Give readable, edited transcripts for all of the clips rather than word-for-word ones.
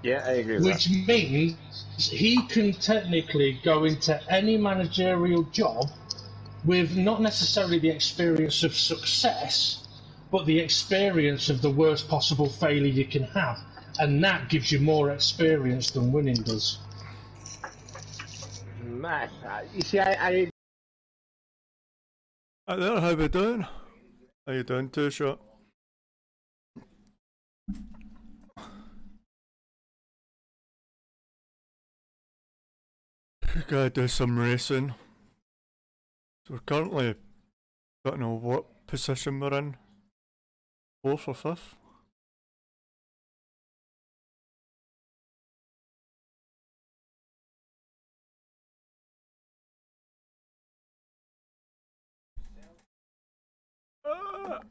Yeah, I agree with Which means he can technically go into any managerial job with not necessarily the experience of success, but the experience of the worst possible failure you can have. And that gives you more experience than winning does. that. You see, I Right there, how we doing? How you doing, Two Shot? Gotta do some racing. So we're currently, don't know what position we're in. 4th or 5th?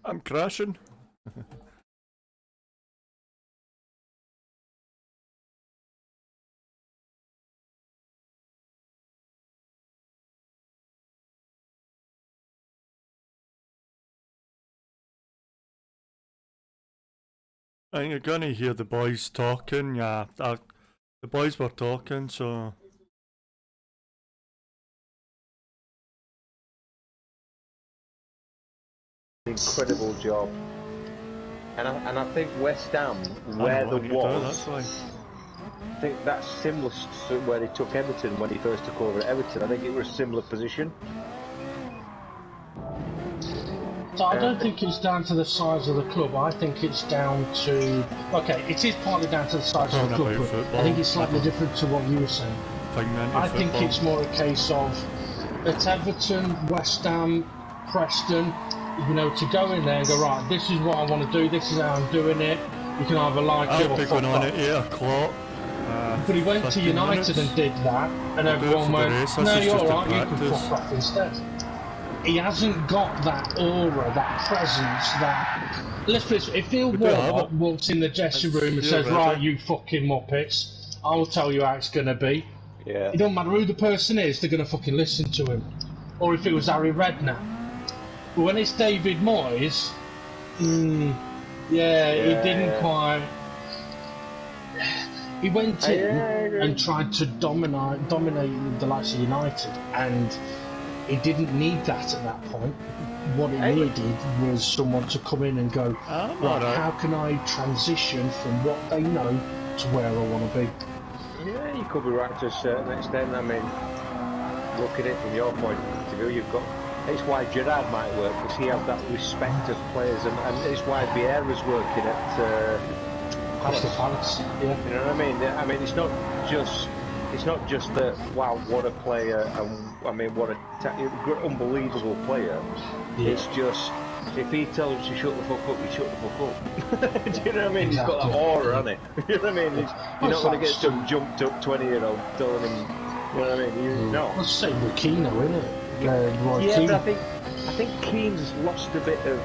I'm crashing. And you're gonna hear the boys talking, yeah. The boys were talking, so... incredible job. And I think West Ham, where there was, I think that's similar to where he took Everton when he first took over at Everton. I think it was a similar position. So I don't think it's down to the size of the club. I think it's down to... Okay, it is partly down to the size of the club, but I think it's slightly different to what you were saying. I think it's more a case of at Everton, West Ham, Preston, you know, to go in there and go, right, this is what I want to do, this is how I'm doing it. You can either like it or fuck on off. at 8 o'clock. But he went to United and did that, and everyone went, no, you're alright, you can fuck off instead. He hasn't got that aura, that presence, that... Let's put it, if Neil Warnock walks in the dressing room and says, right, you fucking muppets, I'll tell you how it's going to be. Yeah. It don't matter who the person is, they're going to fucking listen to him. Or if it was Harry Redknapp. But when it's David Moyes, he didn't quite... He went in and tried to dominate the likes of United, and he didn't need that at that point. What he needed was someone to come in and go, right, how can I transition from what they know to where I want to be? Yeah, you could be right to a certain extent. I mean, look at it from your point of view, you've got... It's why Gerrard might work, because he has that respect of players, and it's why Vieira's working at Palace. Yeah. You know what I mean? I mean, it's not just that, wow, what a player, and I mean, what a unbelievable player. Yeah. It's just, if he tells you to shut the fuck up, you shut the fuck up. Do you know what I mean? Exactly. He's got that aura on it. You know what I mean? You're not going to get some jumped up 20-year-old telling him, you know what I mean? No. Well, same with Keane, isn't it? But I think Keane's lost a bit of...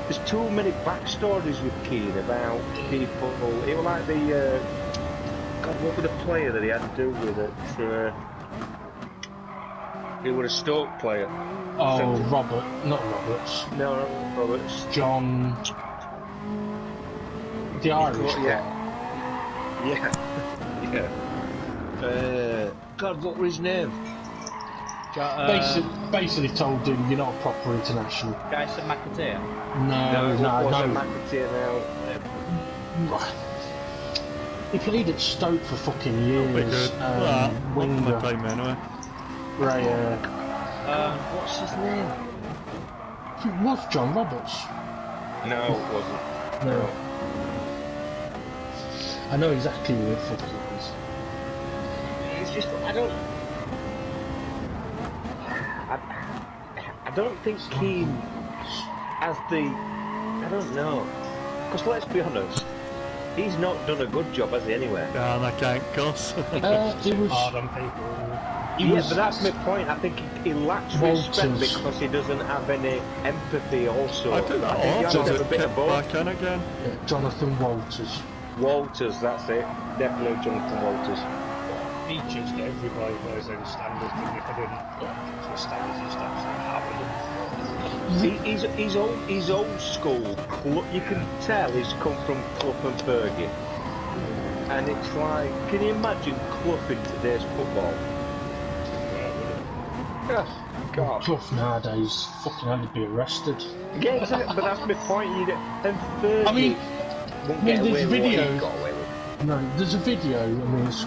There's too many backstories with Keane about people. It was like the... God, what was the player that he had to do with it? He was a Stoke player. Oh, Robert. Not Roberts. No, not Roberts. John... The Irish. Yeah. God, what was his name? Basically told him you're not a proper international. Jason McAteer? No. McAteer now. He played at Stoke for fucking years. Winger. What's his name? It was John Roberts. No, it wasn't. No. I know exactly who the fuck it was. It's just, I don't think Keane has the... I don't know. Because let's be honest, he's not done a good job, has he, anyway? Damn, I can't cuss. He was... hard on people. But that's my point. I think he lacks respect because he doesn't have any empathy also. I think that he has a bit of both. Back in again. Yeah, Jonathan Walters. Walters, that's it. Definitely Jonathan Walters. He just everybody plays those standards, and if I didn't, the standards and stuff, He's old school. You can tell he's come from Clough and Fergie. And it's like, can you imagine Clough in today's football? Oh, God. Clough nowadays fucking had to be arrested. Yeah, exactly, but that's my point. And Fergie I mean, there's a video. Got away with. No, there's a video. I mean, it's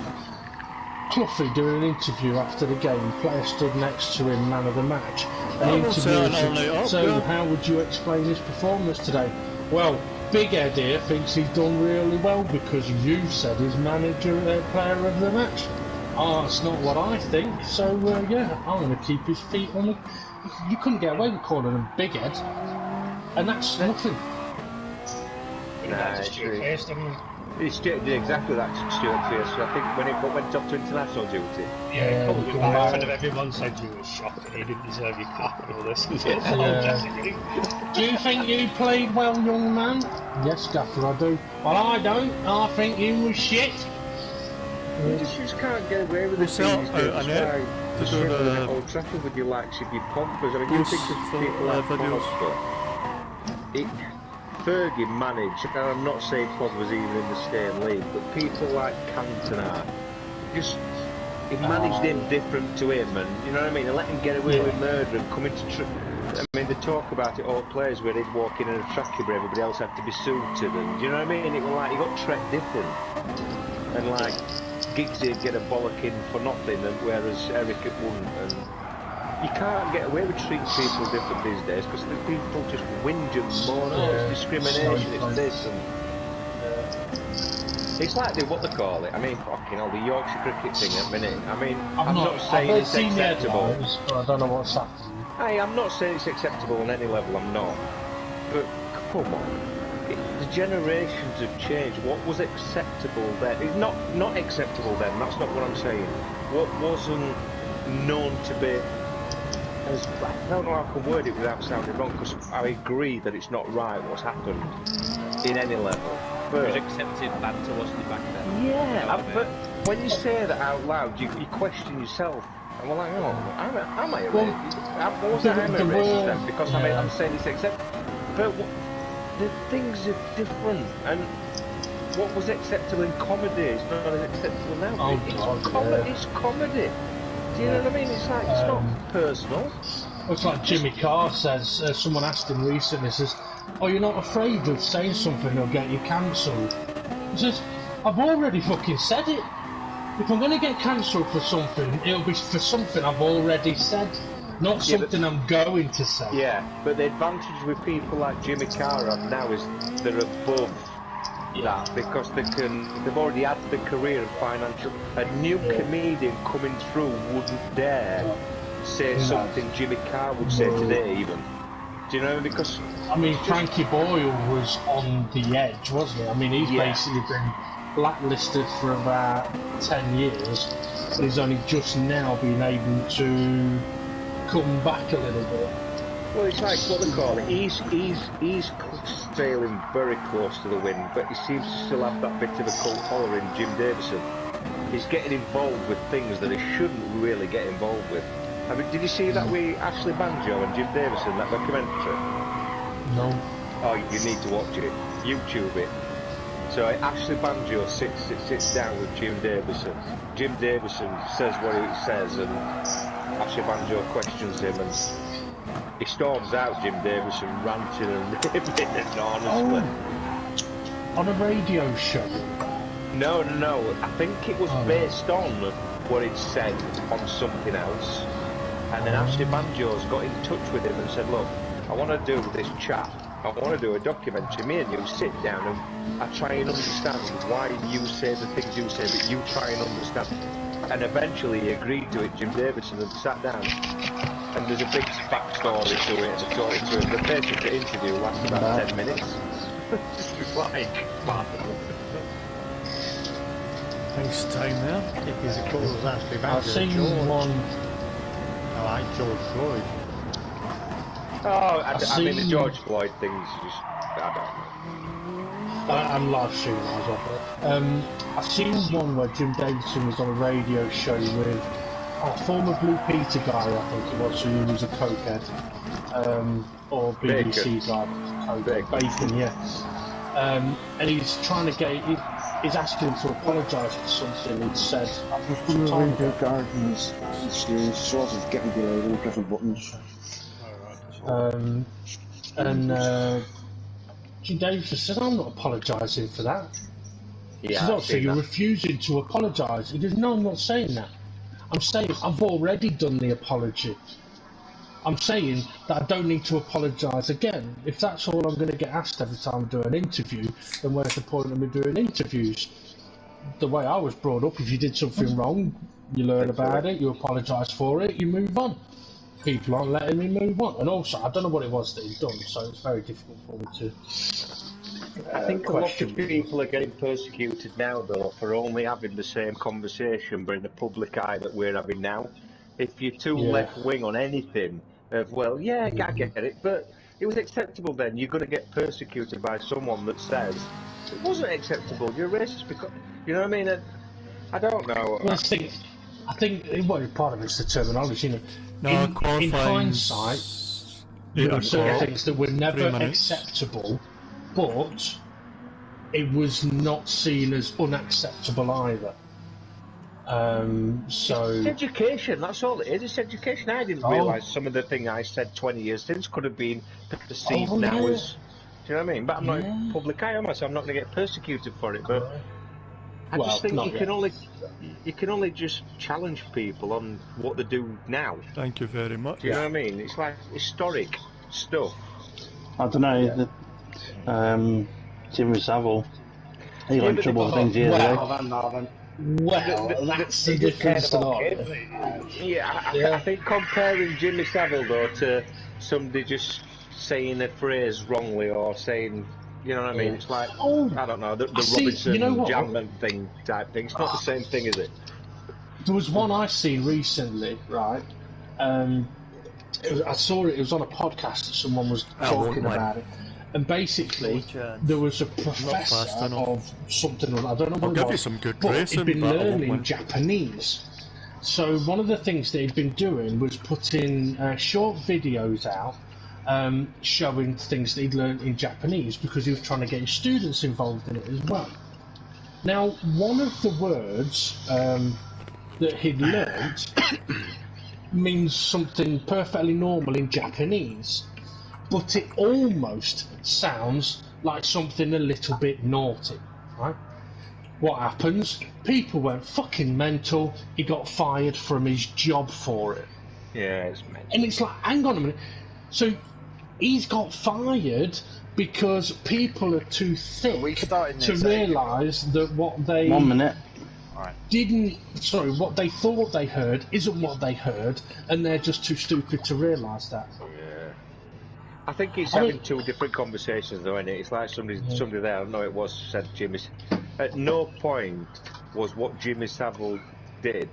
Cloughie doing an interview after the game. Player stood next to him, man of the match. And the interviewer said, "So, how would you explain his performance today?" Well, Big Ed here thinks he's done really well because you said he's manager, player of the match. Oh, it's not what I think. So yeah, I'm going to keep his feet on the. You couldn't get away with calling him Big Ed, and that's nothing. Nah, He did exactly that to Stuart Pearce. I think when it went up to international duty. Yeah, probably in front of everyone said you were shocked that he didn't deserve your cap and all this. Do you think you played well, young man? Yes, Gaffer, I do. Well, I don't. I think you was shit. You just can't get away with this. Old Trafford with your likes of your Pompers. I mean, you think of people like Pogba. Fergie managed, and I'm not saying Pogba was even in the same league, but people like Cantona, he managed him different to him, and you know what I mean, and let him get away with murder and come into I mean, they talk about it, all players where they'd walk in a trackie where everybody else had to be suited, and you know what I mean, it was like, he got treated different, and like, Giggsy would get a bollocking for nothing, and whereas Eric it wouldn't, and you can't get away with treating people different these days because the people just whinge and moan, it's discrimination, it's this and... It's like what they call it, I mean, fucking hell, the Yorkshire cricket thing at the minute, I mean, I'm not saying it's acceptable. But I don't know what's happening. Hey, I'm not saying it's acceptable on any level, I'm not. But, come on, the generations have changed. What was acceptable then? It's not acceptable then, that's not what I'm saying. What wasn't known to be... I don't know how I can word it without sounding wrong, because I agree that it's not right what's happened in any level. But it was accepted banter, wasn't it, back then? Yeah, but when you say that out loud, you question yourself. And we're like, oh, am I a racist? Was I a racist then? Because I'm saying it's acceptable. But the things are different, and what was acceptable in comedy is not as acceptable now. It's comedy. Do you know what I mean? It's like, it's not personal. It's like Jimmy Carr says, someone asked him recently, says, "Oh, you're not afraid of saying something that'll get you cancelled?" He says, "I've already fucking said it. If I'm going to get cancelled for something, it'll be for something I've already said, not something I'm going to say." Yeah, but the advantage with people like Jimmy Carr now is they're above that because they've already had the career and financial. A new comedian coming through wouldn't dare say something Jimmy Carr would say today, even. Do you know? Because I mean, Frankie Boyle was on the edge, wasn't he? I mean, he's basically been blacklisted for about 10 years, but he's only just now been able to come back a little bit. Well, it's like what they call it. He's sailing very close to the wind, but he seems to still have that bit of a cult following, Jim Davison. He's getting involved with things that he shouldn't really get involved with. I mean, did you see that with Ashley Banjo and Jim Davison, that documentary? No. Oh, you need to watch it. YouTube it. So Ashley Banjo sits down with Jim Davison. Jim Davison says what he says, and Ashley Banjo questions him, and he storms out, Jim Davison, ranting and raving, and honestly. On a radio show? No. I think it was based on what he'd said on something else. And then Ashley Banjo's got in touch with him and said, "Look, I want to do this chat. I want to do a documentary. Me and you sit down and I try and understand why you say the things you say, but you try and understand." And eventually he agreed to it, Jim Davison, and sat down. And there's a big backstory to it, and a story to it. The basic interview lasts about 10 minutes. It's like, man. Nice time there. If he's a call as Ashley Banjo, I've seen one. I like George Floyd. Oh, I mean the George Floyd thing's just, I don't know. And live streaming as well. I've seen one where Jim Davison was on a radio show with a former Blue Peter guy, I think it was, who was a cokehead, or BBC guy, cokehead, Bacon, yeah. And he's trying to get, is asking to apologise for something he'd said. From the window gardens, it's sort of getting below and pressing buttons. And Dave just said, I'm not apologising for that. He says, oh, so you're refusing to apologise. He goes, no, I'm not saying that. I'm saying I've already done the apology. I'm saying that I don't need to apologise again. If that's all I'm going to get asked every time I do an interview, then where's the point of me doing interviews? The way I was brought up, if you did something wrong, you learn about it, you apologise for it, you move on. People aren't letting me move on. And also, I don't know what it was that he'd done, so it's very difficult for me to I think a lot of people are getting persecuted now, though, for only having the same conversation, but in the public eye that we're having now. If you're too left-wing on anything, well, yeah, I get it, but it was acceptable then. You're going to get persecuted by someone that says it wasn't acceptable, you're racist because, you know what I mean? I don't know. Well, I think well, part of it's the terminology, you know. No, in hindsight, there were certain things that were never acceptable, but it was not seen as unacceptable either. So it's education, that's all it is. It's education. I didn't realise some of the things I said 20 years since could have been perceived now as, do you know what I mean? But I'm not in public eye, am I? So I'm not going to get persecuted for it. But I just think you can only just challenge people on what they do now. Thank you very much. Do you know what I mean? It's like historic stuff. I don't know. Jimmy Savile, he got in trouble for things years ago. Well, that's the difference. I think comparing Jimmy Savile though to somebody just saying a phrase wrongly or saying, you know what I mean? It's like, I don't know, the Robinson Jamman thing type thing. It's not the same thing, is it? There was one I seen recently, right? I saw it. It was on a podcast that someone was talking about it. And basically, there was a professor of something, I don't know what it was. I'll give you some good but racing, he'd been but learning Japanese. So one of the things that he'd been doing was putting short videos out showing things that he'd learned in Japanese because he was trying to get his students involved in it as well. Now, one of the words that he'd learnt means something perfectly normal in Japanese, but it almost sounds like something a little bit naughty, right? What happens? People went fucking mental. He got fired from his job for it. Yeah, it's mental. And it's like, hang on a minute. So he's got fired because people are too thick to realise that what they what they thought they heard isn't what they heard, and they're just too stupid to realise that. I think he's having two different conversations though, isn't it? It's like somebody there, I don't know it was, said Jimmy. At no point was what Jimmy Savile did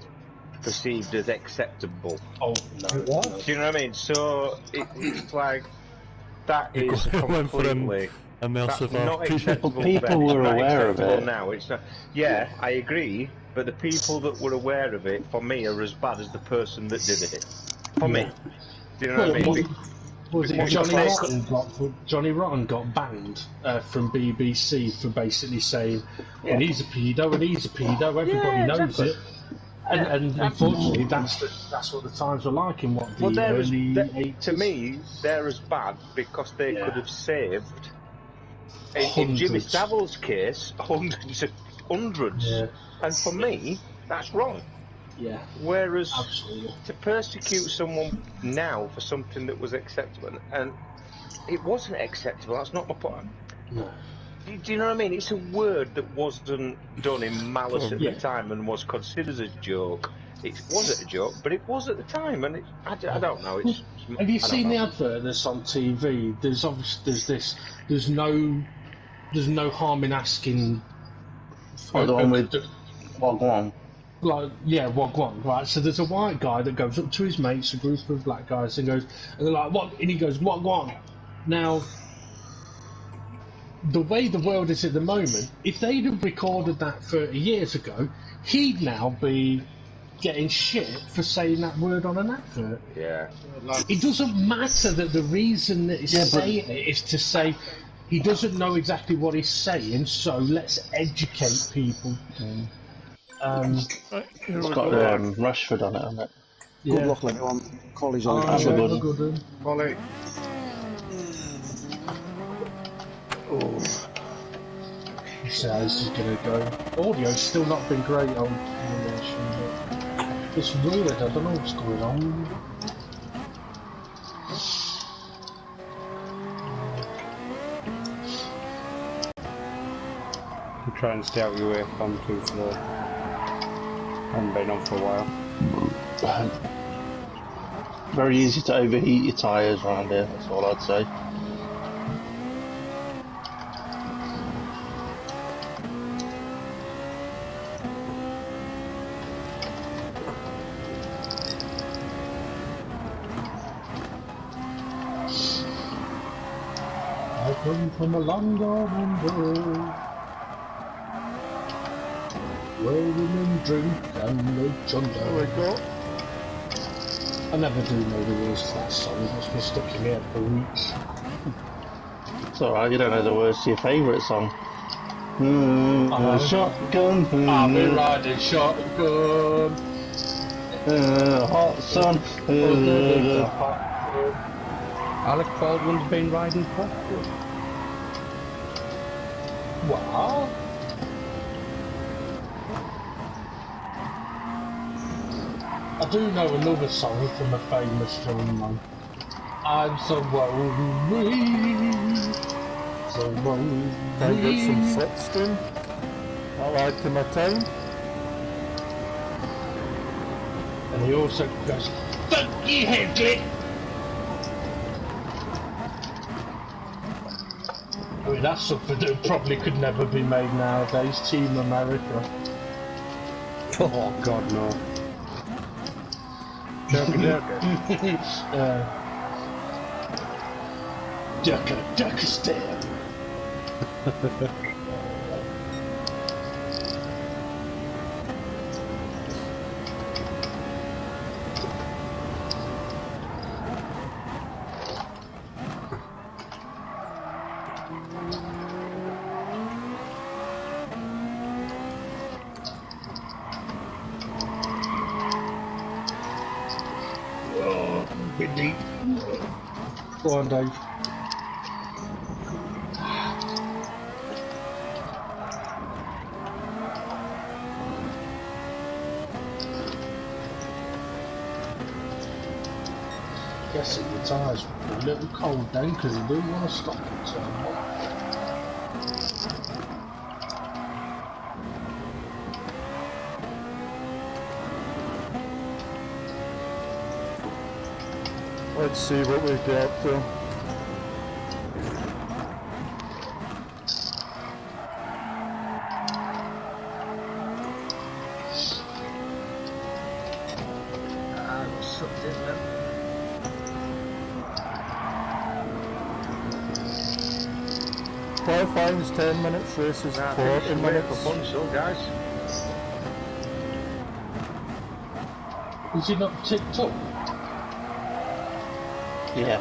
perceived as acceptable. Oh, no. What? Do you know what I mean? So it's like, that is completely... Immersive not acceptable. People were aware of it. Now. It's not, yeah, I agree, but the people that were aware of it, for me, are as bad as the person that did it. For me. Do you know what I mean? Was it Johnny Rotten got banned from BBC for basically saying, well, he's a pedo and he's a pedo, everybody knows it. And unfortunately, that's what the times were like in what the early 80s. To me, they're as bad because they could have saved, in Jimmy Savile's case, hundreds. Yeah. And for me, that's wrong. Yeah. Whereas absolutely. To persecute someone now for something that was acceptable, and it wasn't acceptable, that's not my point. No. Do you know what I mean? It's a word that wasn't done in malice at the time and was considered a joke. It wasn't a joke, but it was at the time, and I don't know. Have you seen the advert that's on TV? There's no harm in asking. The one with Wagwan. Wagwan, right? So there's a white guy that goes up to his mates, a group of black guys, and they're like, "What?" And he goes, "Wagwan." Now, the way the world is at the moment, if they'd have recorded that 30 years ago, he'd now be getting shit for saying that word on an advert. Yeah. It doesn't matter that the reason that he's saying it is to say he doesn't know exactly what he's saying, so let's educate people. Right, here It's we got go. Rashford on it, hasn't it? Yeah. Good luck, everyone. Collie's on That's a have good a one. good one. Ollie. See how this is going to go. Audio's still not been great on animation, but it's weird. I don't know what's going on. You try and stay out your way from too slow. Haven't been on for a while. Very easy to overheat your tyres around here, that's all I'd say. I come from a long gone road, where women drink and no chunder. Here we go. I never do know the words to that song. It's been stuck in my head for weeks. It's alright, you don't know the words to your favourite song. Shotgun. I've been riding shotgun. Hot sun. Alec Baldwin's been riding shotgun. What? I do know another song from a famous film, man. I'm so lonely. So lonely. Can I get some Foxton? I'll add to my time. And he also goes, "Fuck you, Headley!" I mean, that's something that probably could never be made nowadays. Team America. Oh God, no. Ducker stare. Bit deep. Go on, Dave. Guessing the tyres were a little cold then because he didn't want to stop and turn off. Let's see what we get up to. Sucked in then. Qualifying's 10 minutes, race is 40 minutes. For fun, so guys. Is he not ticked up? Yeah.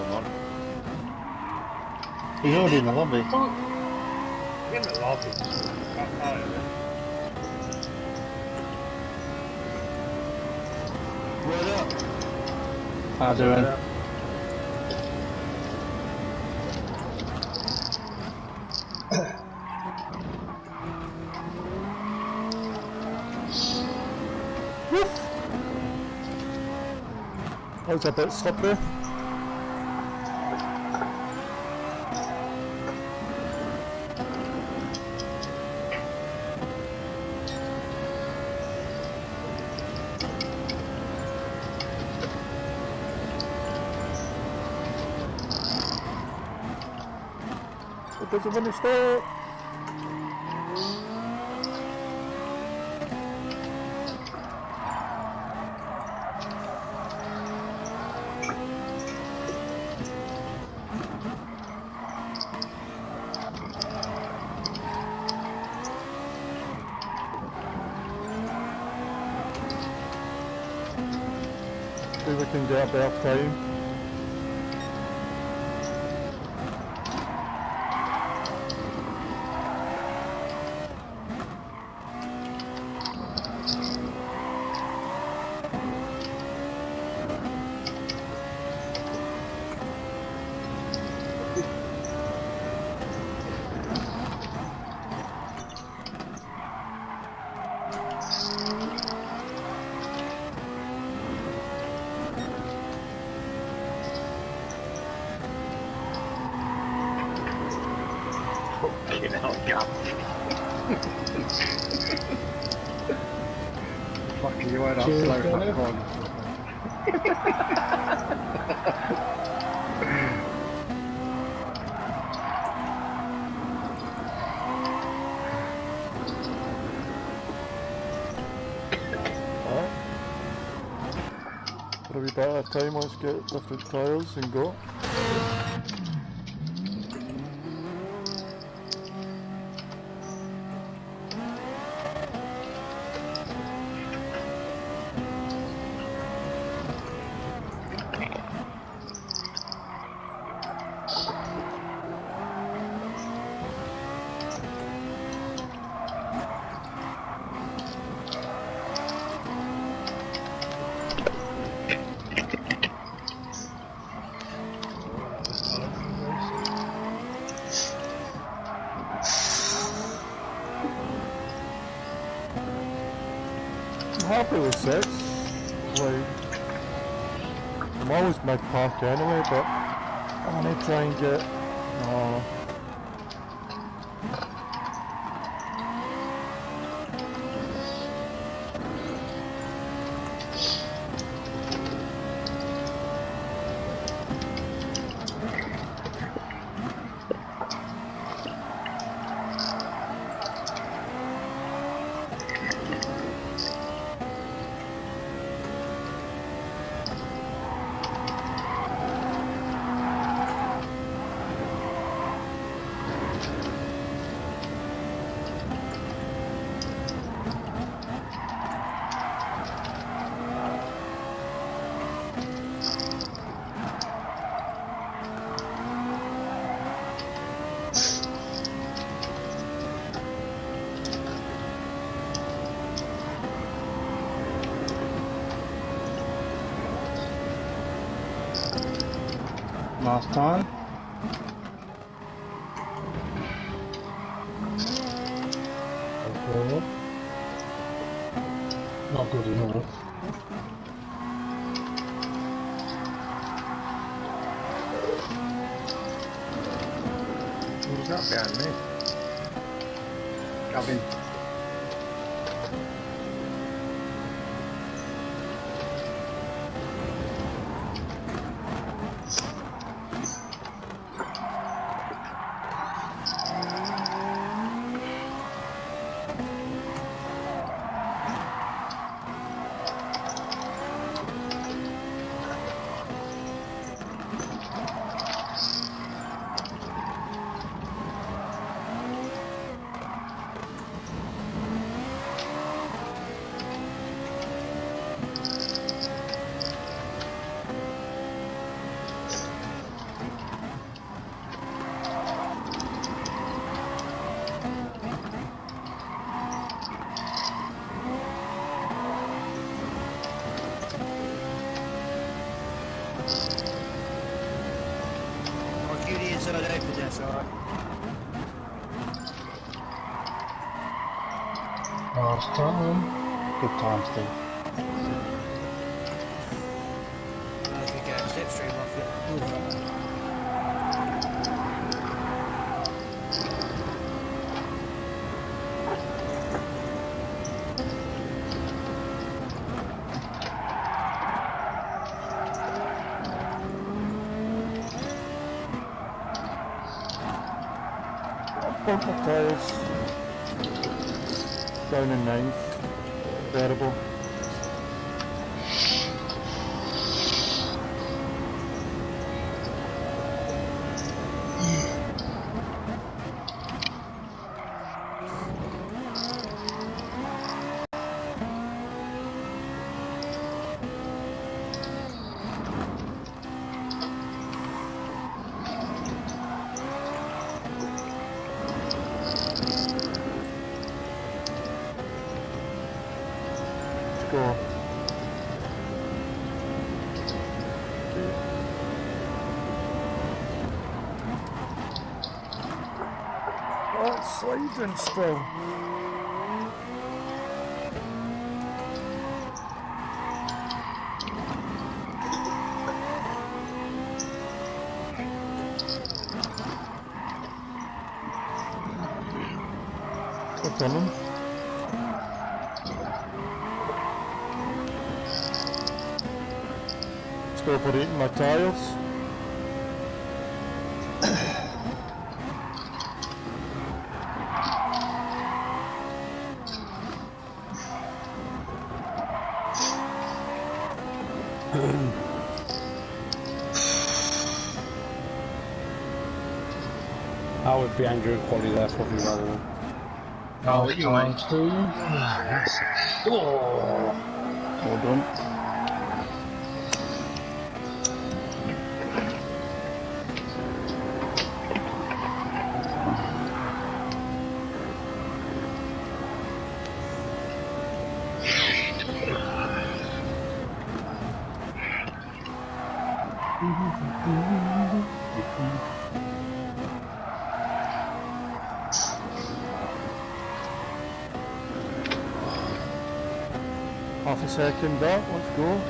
He's already in the lobby. In the lobby. How doing? That was a bit slippery. It doesn't want to stop. See if we can get a better time. Fucking hell, Gav. Fucking you went off Cheers, slow Billy. that one. For a wee bit at a time, let's get different tyres and go. I'm happy with 6. Like, I'm always mid-pack anyway, but I want to try and get... No. Last time. Okay. Not good enough. Who's that behind me? Gavin. I'll give you the inside out for this, alright? Last time. Good time, Steve. As we get slipstream off it. Bumper tyres. Down in 9th. Bearable. Go. Oh, it's sliding still. We're coming. Still overheating my tyres. I would be angry at quality there, probably rather than. Oh, you ain't, do you? Well done. Half a second back, let's go.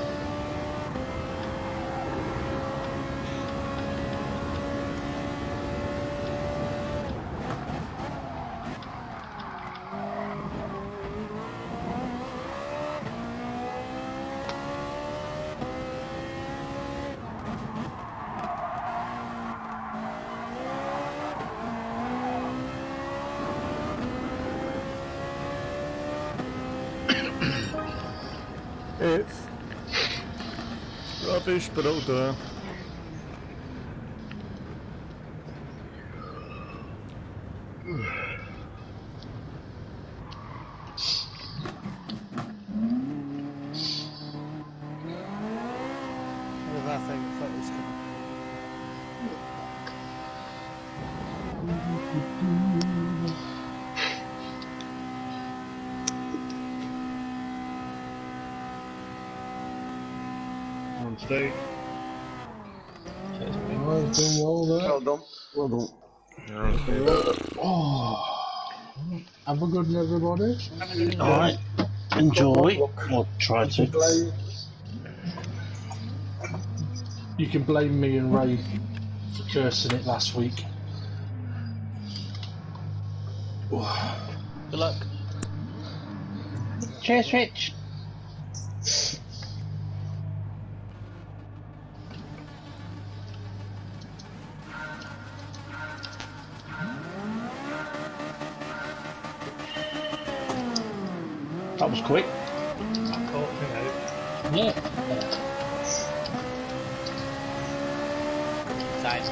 It's rubbish, but it'll do. What did I think? I thought it was coming. On stage. I've done well there. Well done. Well done. Oh, have a good one, everybody. Alright, enjoy, or try to. You can blame me and Ray for cursing it last week. Good luck. Cheers, Rich. That was quick. I caught him out. Yeah. Nice.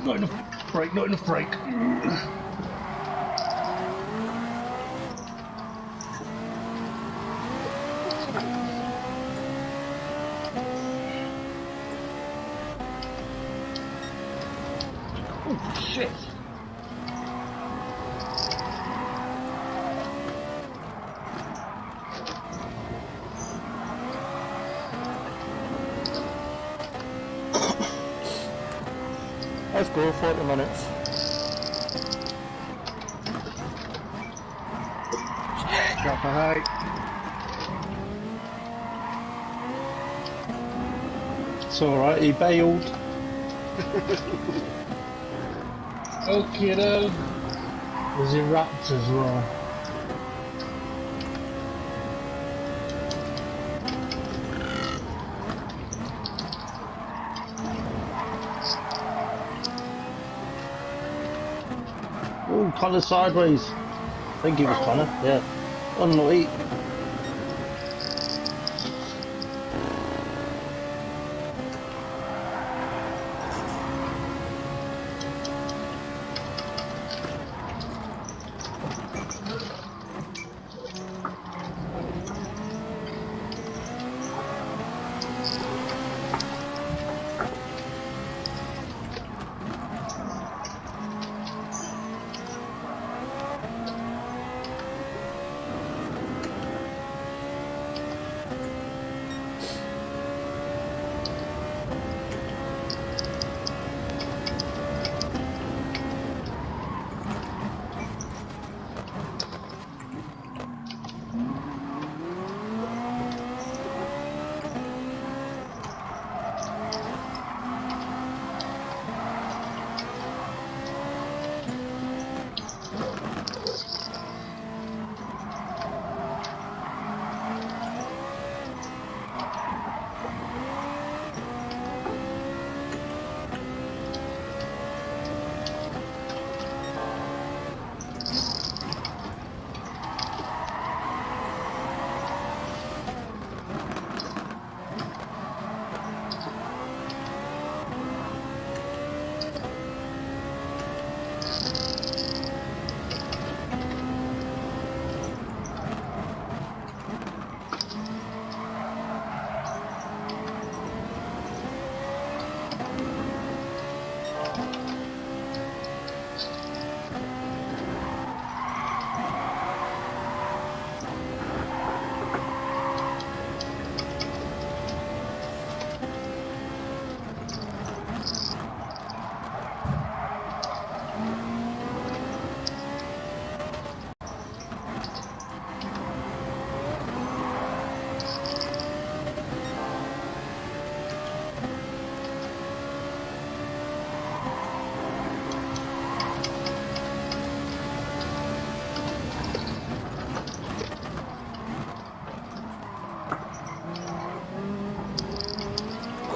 Not enough brake, not enough brake. Oh, shit. Let's go, 40 minutes. Drop a height. It's alright, he bailed. Okay, then. There's a Raptor as well. Oh, Connor sideways. I think it was Connor, yeah. Unlucky.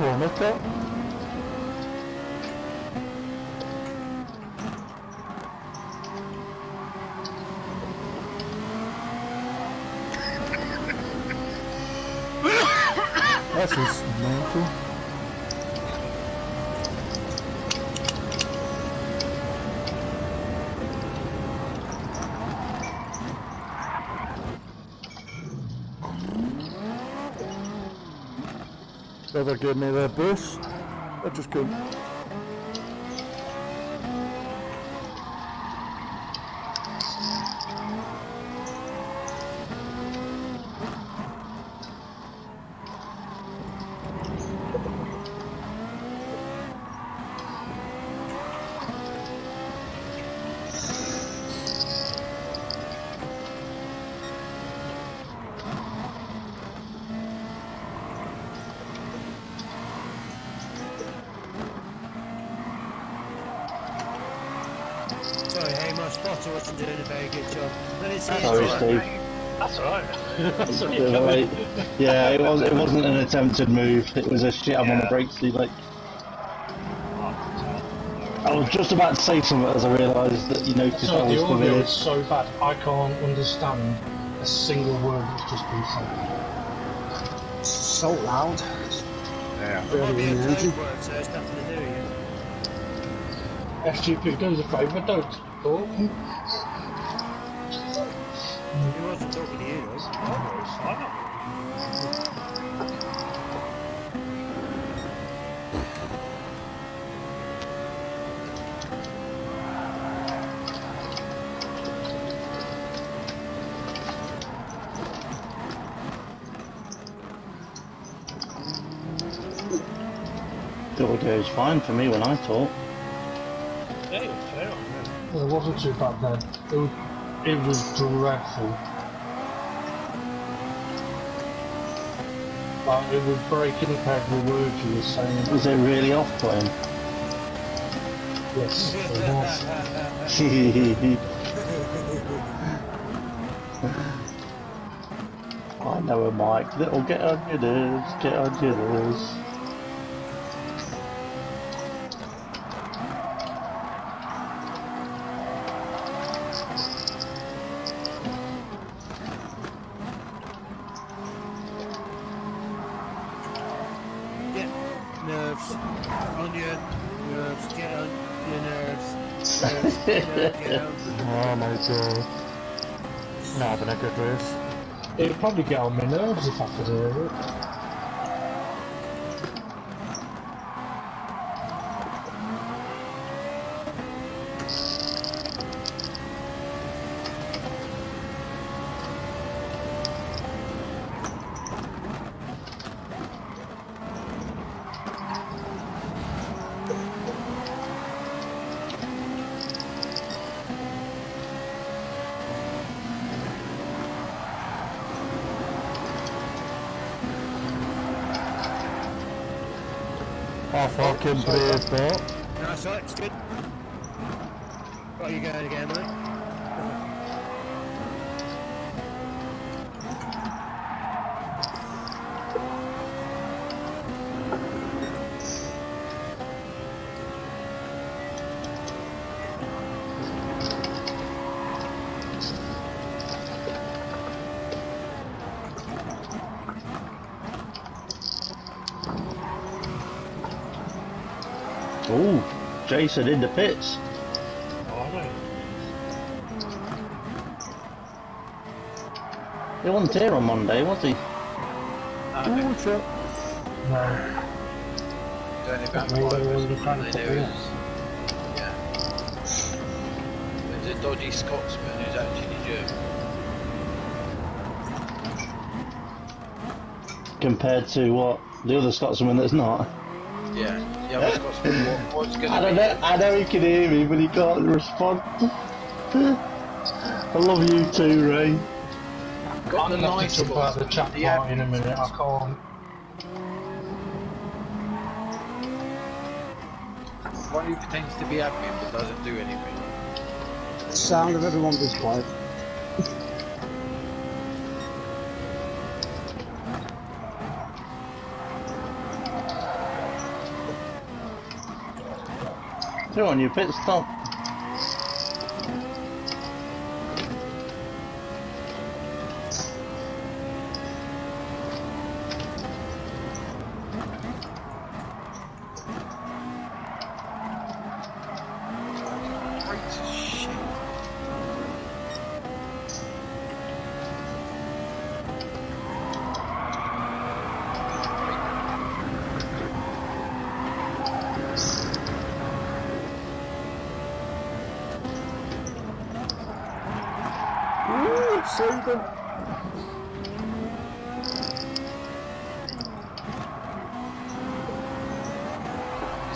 corner cut. That's just mental. They'll give me their boost. I just couldn't. Sorry, hey, my spotter wasn't doing a very good job. But it's Sorry, Steve. That's alright. That's what Yeah, right. Yeah, it wasn't an attempted move. It was a shit. I'm on the brakes. Like, I was just about to say something as I realised that you noticed So I the was audio coming in. is so bad, I can't understand a single word that's just been said. So loud. Yeah. It might be a code word, so it's nothing to do with you. FGP, do us a favour, don't talk. He wasn't talking to you, though. The audio is fine for me when I talk. Yeah, it was fair on them. Well, it wasn't too bad then. It was dreadful. Like, it was breaking up every word you were saying. Was it really off-putting? Yes, it was. I know a Mike that'll get on your nerves, get on your nerves. Get nerves on your nerves, get on your nerves. Nerves, get on. Oh my god. Not having a good race. It'd probably get on my nerves if I could hear it. I fucking brave that. Nice, right, it's good. Got you going again, mate. Ooh, Jason in the pits. Alright. He wasn't here on Monday, was he? Oh shit. No. Going about Well, they were drivers, really trying to and put there me is, yeah. There's a dodgy Scotsman who's actually German. Compared to what? The other Scotsman that's not. Yeah, the other Scotsman what's going I to don't be. know, I know he can hear me, but he can't respond. I love you too, Ray. Got the I'm gonna have nice to jump out of the ones. chat Yeah. part in a minute, I can't. One who pretends to be admin but doesn't do anything. Sound of everyone be quiet. They're on your pit stop. Save them.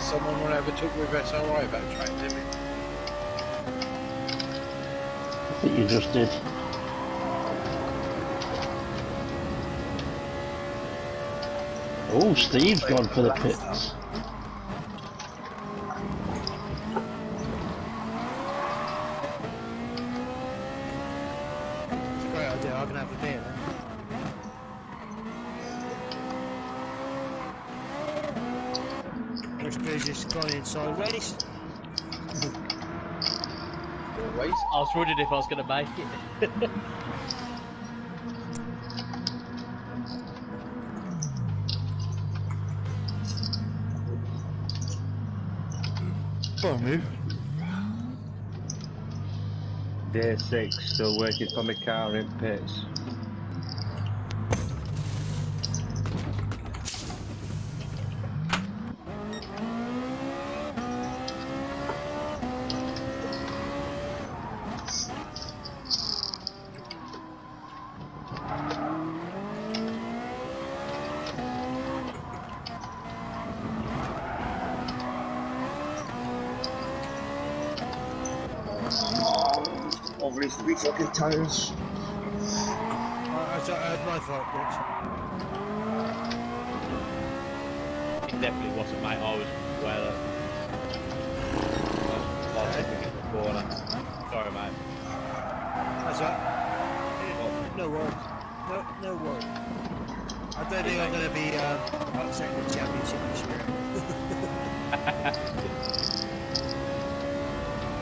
Someone will ever talk with SRI about track limit. I think you just did. Oh, Steve's gone for the pits. It's a great idea, I can have a beer then. Chris Bridge has gone inside. Ready? Always. I was wondering if I was going to make it. Pardon me. Day 6, still waiting for my car in pits. Over his 3 fucking tires. That's my fault, Rich. It definitely wasn't, mate. I was well. I was tipping in the corner. Sorry, mate. That's right. No worries. No worries. I don't think I'm going to be upsetting the championship this year.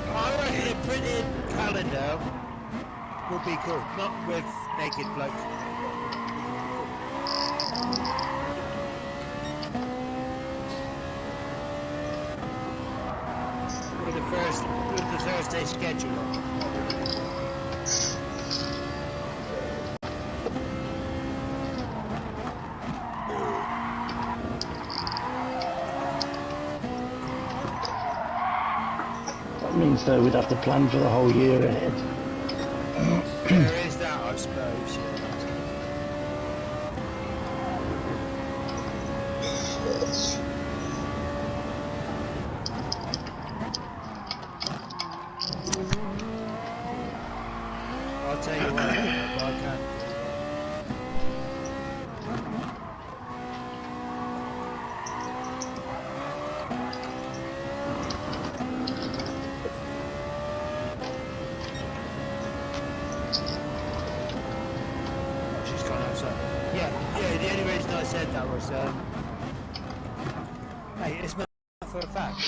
I reckon a printed calendar would be cool, not with naked blokes. With the Thursday schedule. That means though we'd have to plan for the whole year ahead. There is that, I suppose. I'll tell you what, I can't. She's gone outside. Yeah, the only reason I said that was, hey, it's my for a fact.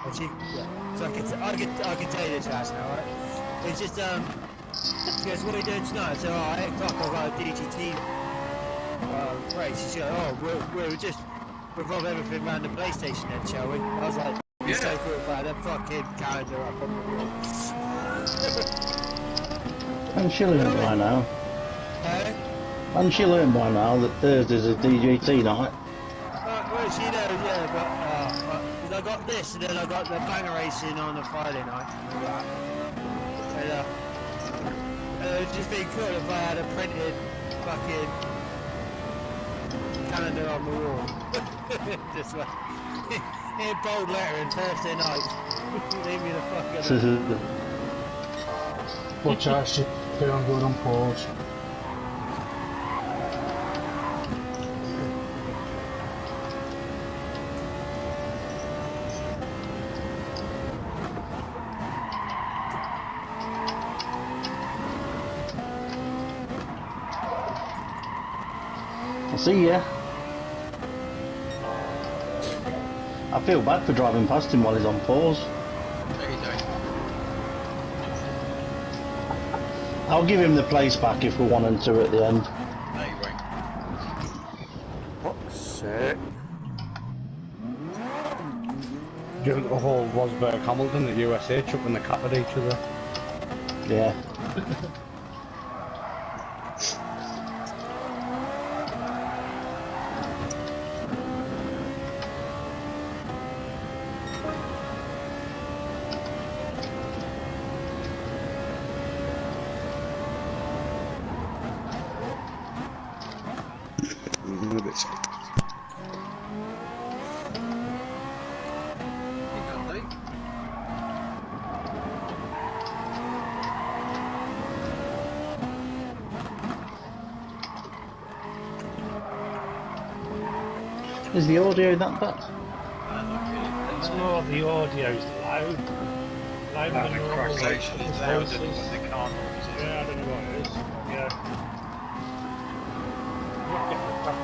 Actually, yeah. So I can tell you this last now, right? It's just, she goes, what are we doing tonight? I said, oh, 8 o'clock I've got a DGT race. She said, oh, we'll just revolve everything around the PlayStation then, shall we? I was like, you're so cool about that fucking calendar up on the wall. And she learned by now. Hey? And she learned by now that Thursday's a DGT night. Well, she knows, yeah, but I got this, and then I got the banger racing on a Friday night. And it would just be cool if I had a printed fucking calendar on the wall. This way. In bold lettering, Thursday night. Leave me the fuck alone. Watch out, shit. Put on good on pause. I'll see ya. I feel bad for driving past him while he's on pause. No, you don't. I'll give him the place back if we wanted to at the end. No, you won't. Fuck's sake. During the whole Rosberg Hamilton at USA chucking the cap at each other. Yeah. A bit sad. You can't do. Is the audio that bad? Not really. It's more the audio's loud. Louder than normal. Conversation is louder than voices. what they can't always hear. Yeah, I don't know what it is. Yeah. Not getting the back.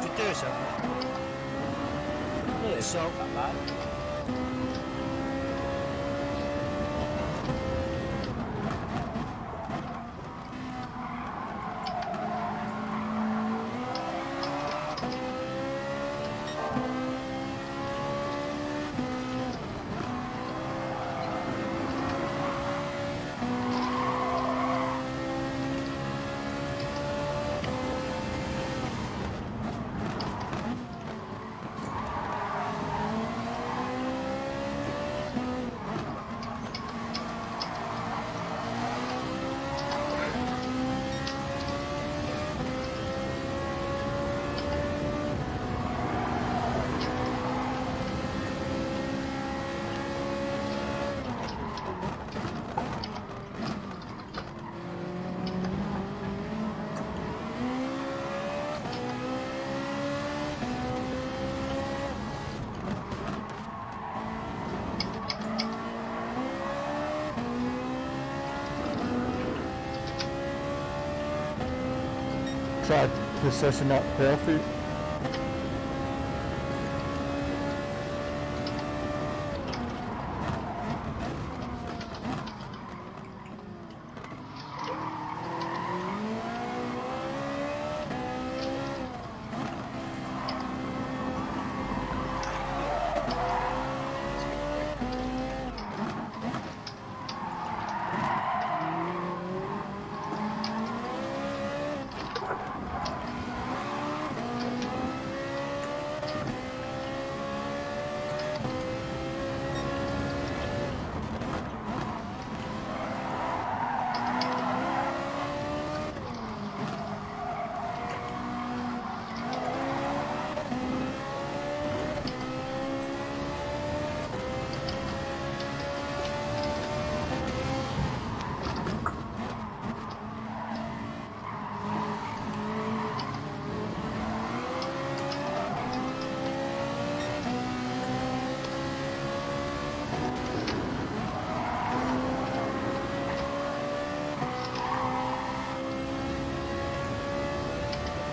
To do something. It's So, not bad. Tried processing that perfect.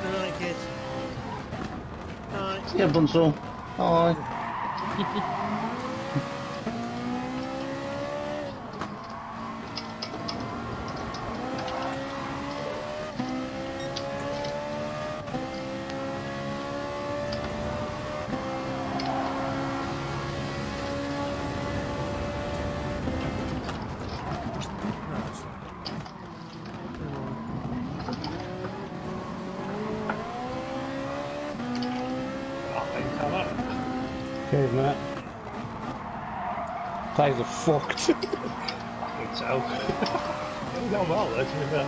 good night, kids. Night. Yeah, Bunso. Hi. Cheers, mate. Players are fucked. I think so. It's not well, though, to be fair.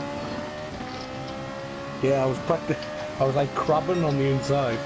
Yeah, I was like crabbing on the inside.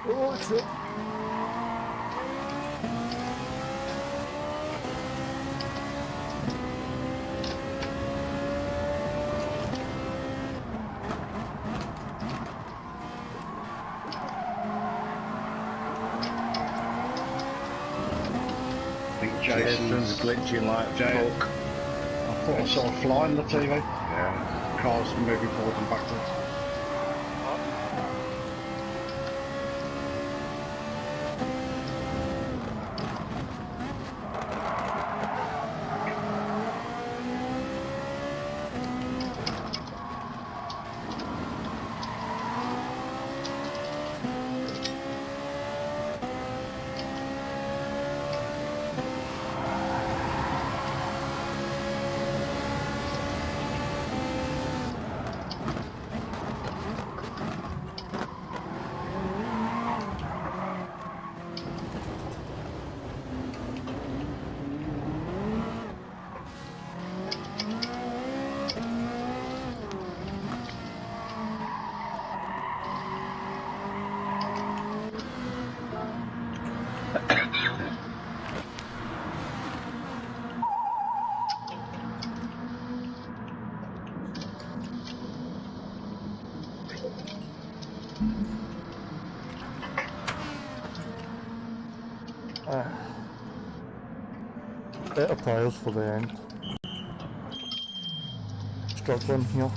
Oh shit. I think Jason's glitching like fuck. I thought I saw a fly on the TV. Yeah. Cars moving forward and backwards. Better players for the end. Struggling here.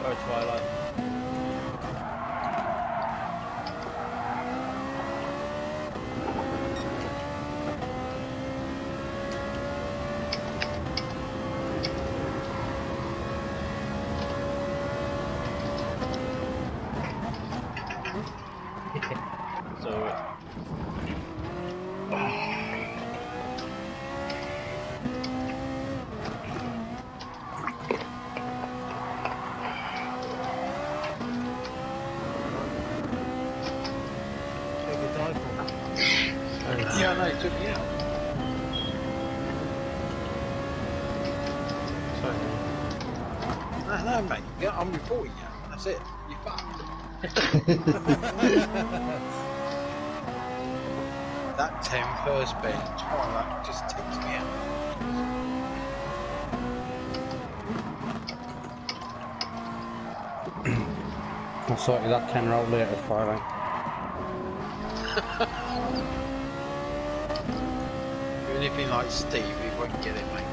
Sorry, Twilight. So Yeah, no, it took me out. Sorry. No, mate. Yeah, I'm reporting you. That's it. You fucked. That 10 first bench, Twilight just takes me out. I'll sort you that 10 roll later, Twilight. Anything like Steve, he won't get it, mate.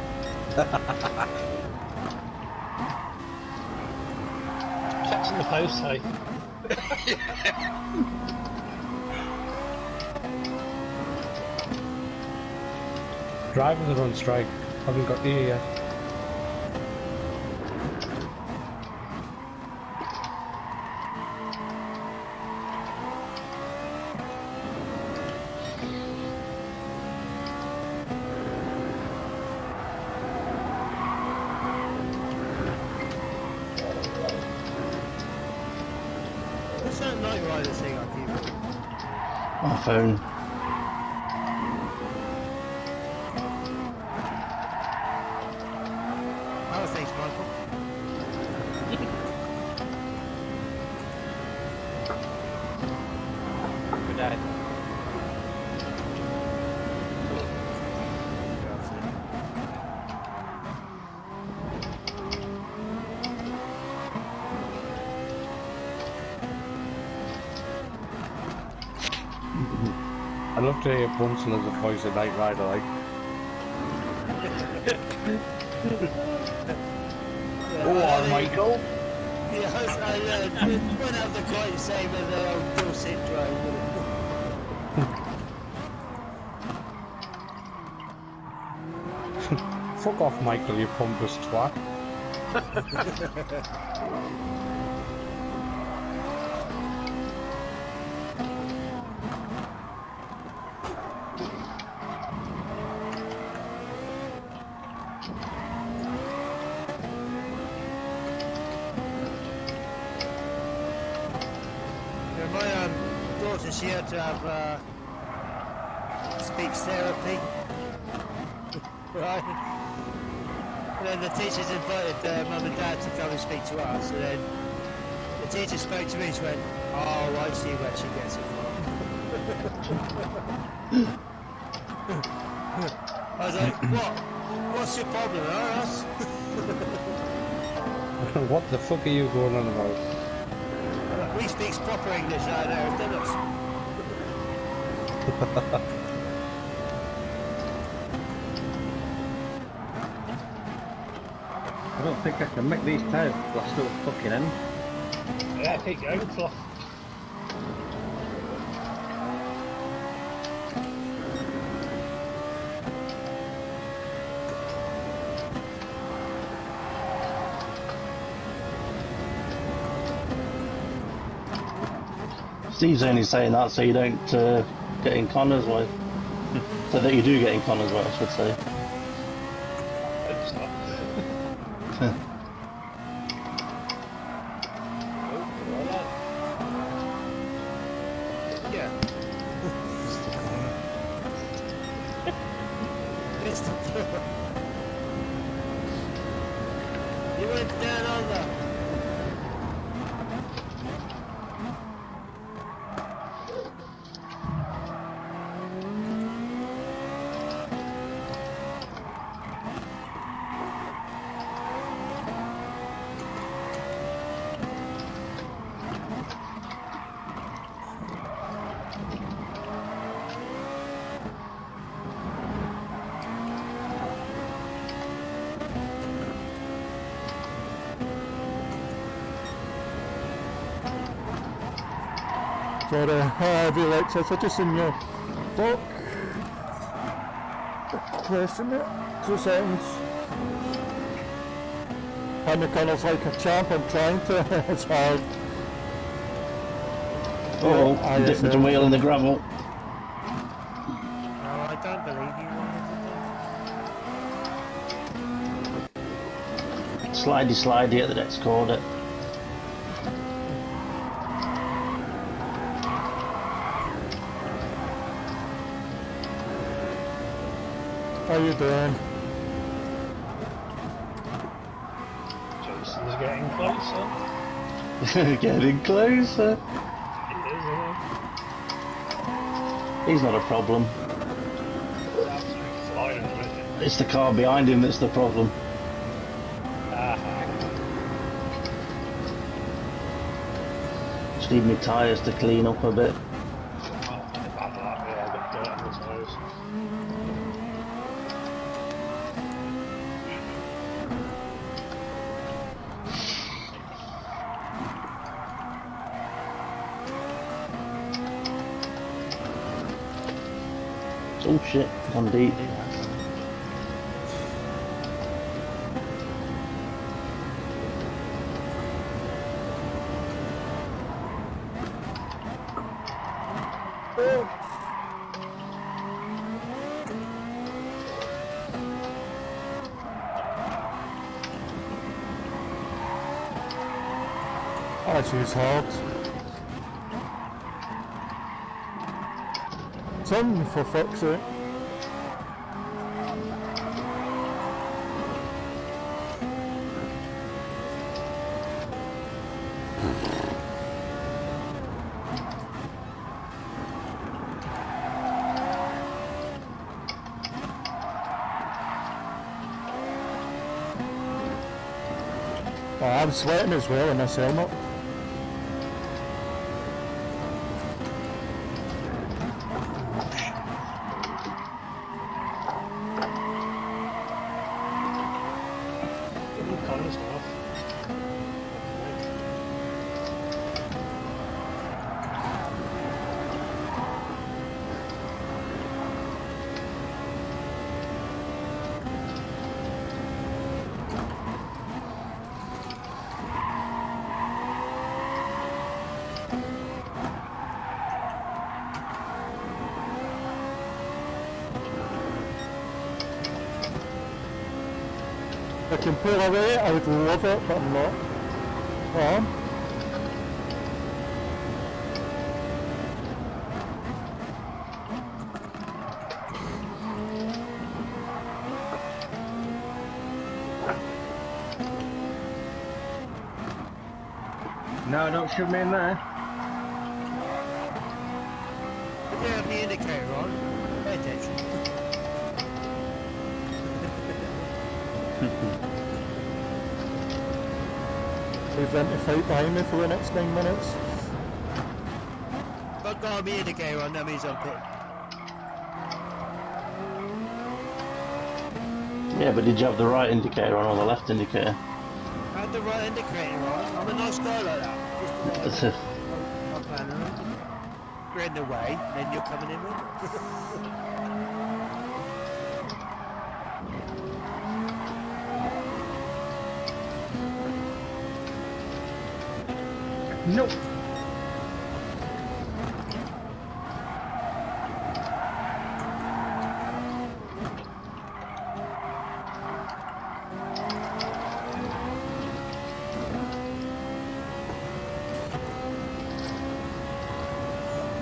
Catching the post, hey? Drivers are on strike. Haven't got here yet. What's that Night Rider thing on TV? My phone. Oh, thanks, Michael. I'd love to hear Bunsen as a voice of Knight Rider, like. Go on, Michael. Yeah, I won't have the quite the same as the old Bill syndrome. Fuck off, Michael, you pompous twat. She had to have speech therapy, right? And then the teachers invited mum and dad to come and speak to us, and then the teacher spoke to me and went, "Oh, I see where she gets it from." I was like, "What? What's your problem, us?" What the fuck are you going on about? We speak proper English out there, don't us? I don't think I can make these tires last till the fucking end. Yeah, keep going, Fluff. Steve's only saying that so you don't get in Connor's way. So that you do get in Connor's way, I should say. Yeah. You went down under. Sorry, heavy Alexis, I just seen your fuck. Question it. 2 seconds. And the Connor's like a champ, I'm trying to. It's hard. Oh, dipped the wheel in the gravel. Oh, I don't believe you. Slidey at the next corner. How you doing? Jason's getting closer. Getting closer. He is, isn't He's not a problem. he? He's absolutely flying at the minute. It's the car behind him that's the problem. Just need my tyres to clean up a bit. Oh shit, I'm deep. Actually, it's hard. Turn for fuck's sake. Oh, I'm sweating as well in this helmet. I can pull away, I would love it, but I'm not. No, don't shove me in there. If you have the indicator on, pay attention. Leave them to fight behind me for the next 9 minutes. If I've got the indicator on, that means I'm put. Yeah, but did you have the right indicator on or the left indicator? I had the right indicator on. I'm a nice guy like that. Just my plan around. You're in the way, then you're coming in with it. Nope.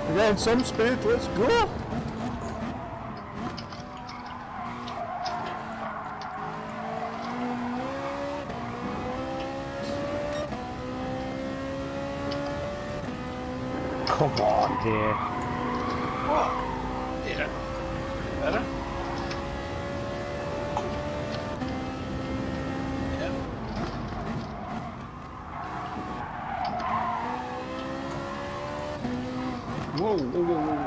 We're getting some speed, let's go! Come on, dear. What? Yeah. Better? Yeah. Whoa, whoa, whoa, whoa, whoa.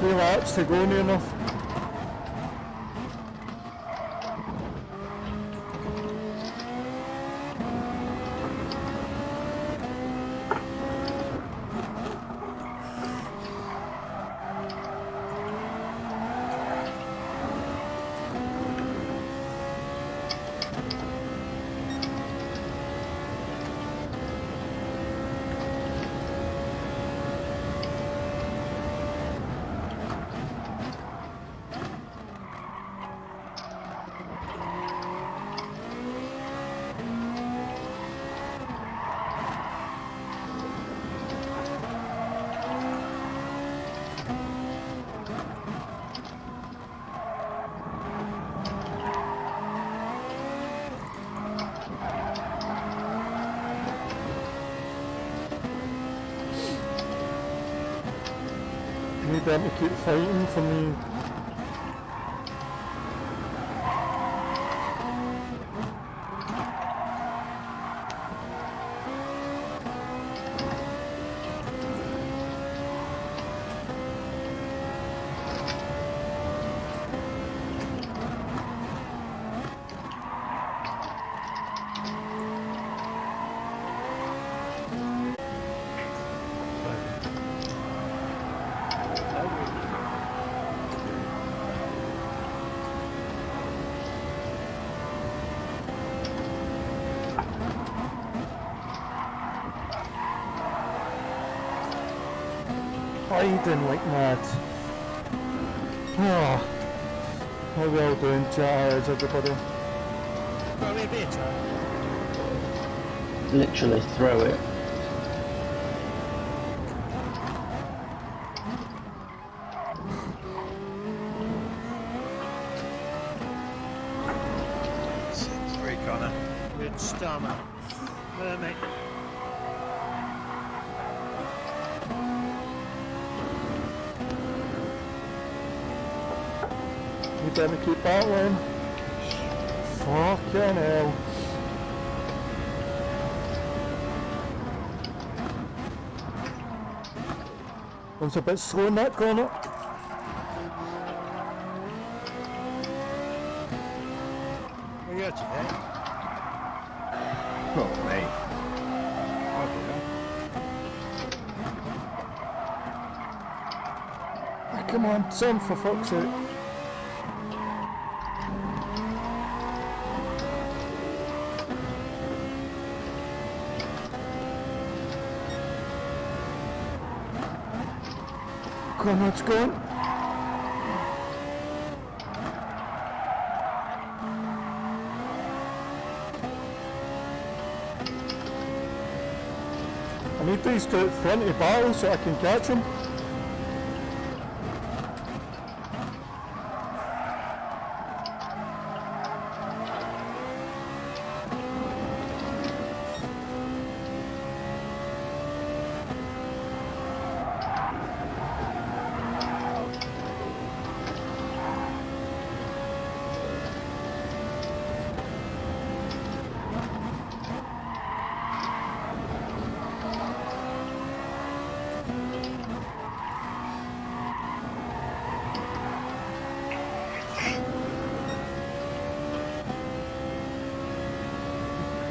Relax, to go near enough. Need them to keep fighting for me. Hiding like mad. Oh. How well doing, chat? How's everybody? Got me a beer, Charlie. Literally throw it. Sorry, Connor. Good star, man. Mate. You better keep battling. Fucking hell. One's a bit slow in that corner. Where you at today? Oh, mate. Come on, son, for fuck's sake. Come on, let's go. I need these to front of the barrel so I can catch them.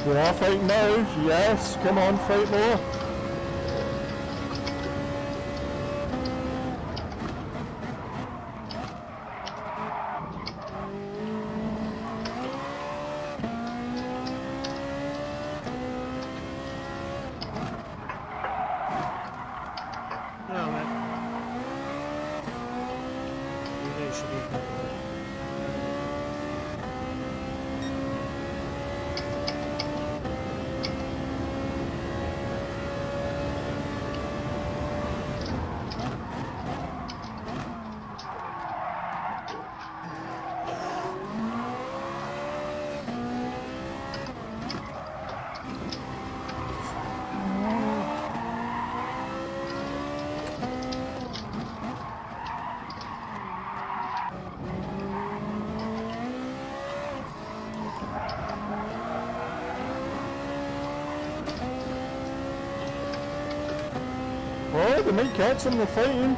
We are fighting now, yes, come on, fight more. No, man. You know you should be better. Oh, they might catch them, they're fighting.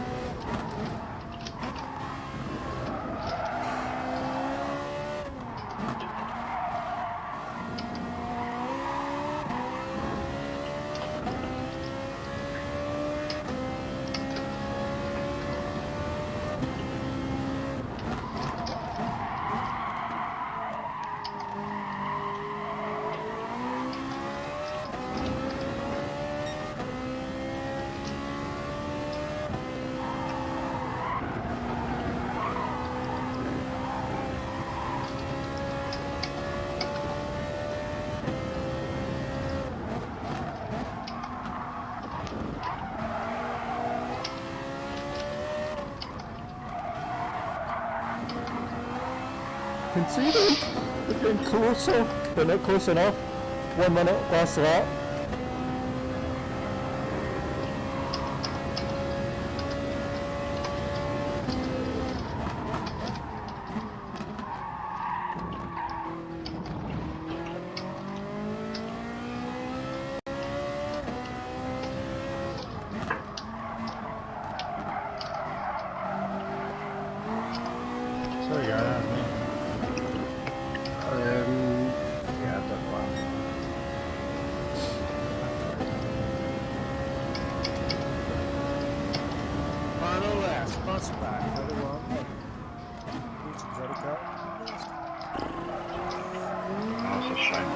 Can see them. They're getting closer, but not close enough. 1 minute, last lap. Sorry, guy, that was me. Yeah, I've done well. Final lap, sponsored by Another One. Greetings, Edico. That's a shame.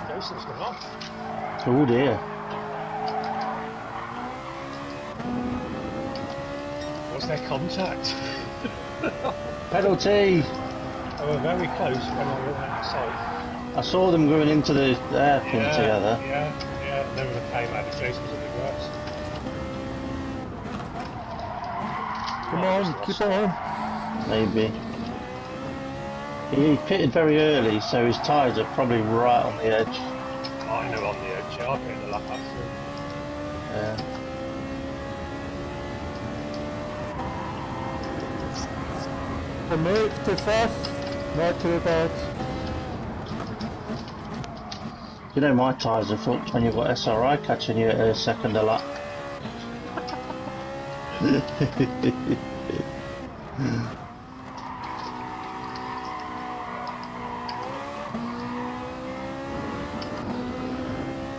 Jason's gone off. Oh dear. Was there contact? Penalty! They were very close when I went outside. I saw them going into the hairpin together. Yeah. Then when I came out, Jason was a bit worse. Come on, keep on. Maybe. He pitted very early, so his tyres are probably right on the edge. I know on the edge, I'll get the lap after. Yeah. The move's too fast, not too bad. You know my tyres are fucked when you've got SRI catching you at a second a lap.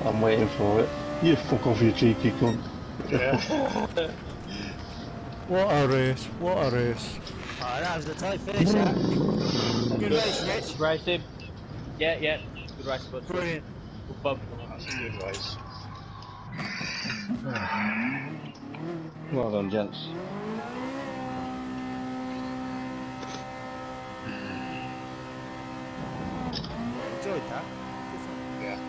I'm waiting for it. You fuck off, you cheeky cunt. Yeah. What a race, what a race. Oh, that was a tight finish, yeah. Good race, Rich. Good race, Tim. Yeah, good race, but Brilliant. good bump. That's a good race. Well done, gents. Enjoyed that. Yeah.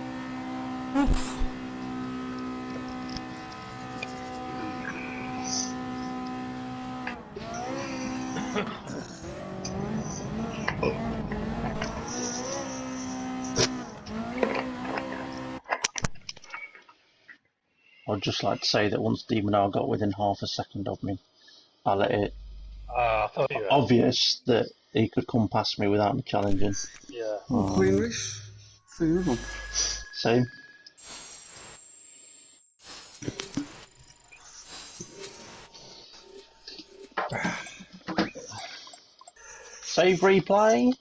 I'd just like to say that once Demonar got within half a second of me, I let it I thought you were. obvious that he could come past me without me challenging. Yeah. Clean race. Clean one. Same. Save replay.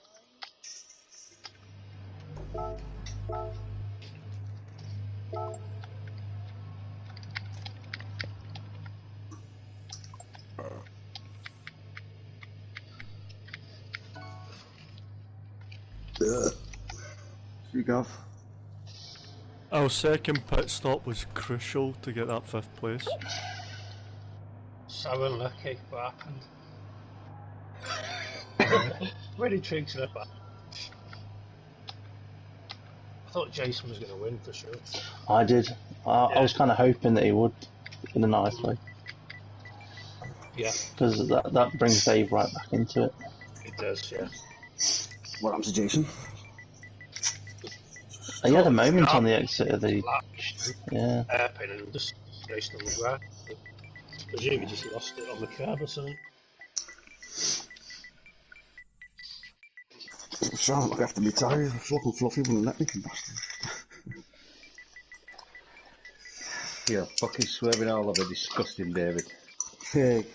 You go. Our second pit stop was crucial to get that 5th place. So unlucky what happened. Really tricked it up. I thought Jason was going to win for sure. I did. I was kind of hoping that he would, in a nice way. Yeah. Because that brings Dave right back into it. It does, yeah. What happens to Jason? He had a moment on the exit of the... Yeah. Airpin and just Jason on the ground. I presume he just lost it on the curb or something. So I'm gonna have to be tired. Fucking Fluffy wouldn't let me, bastard. You're fucking swerving all over, disgusting, David. Pig.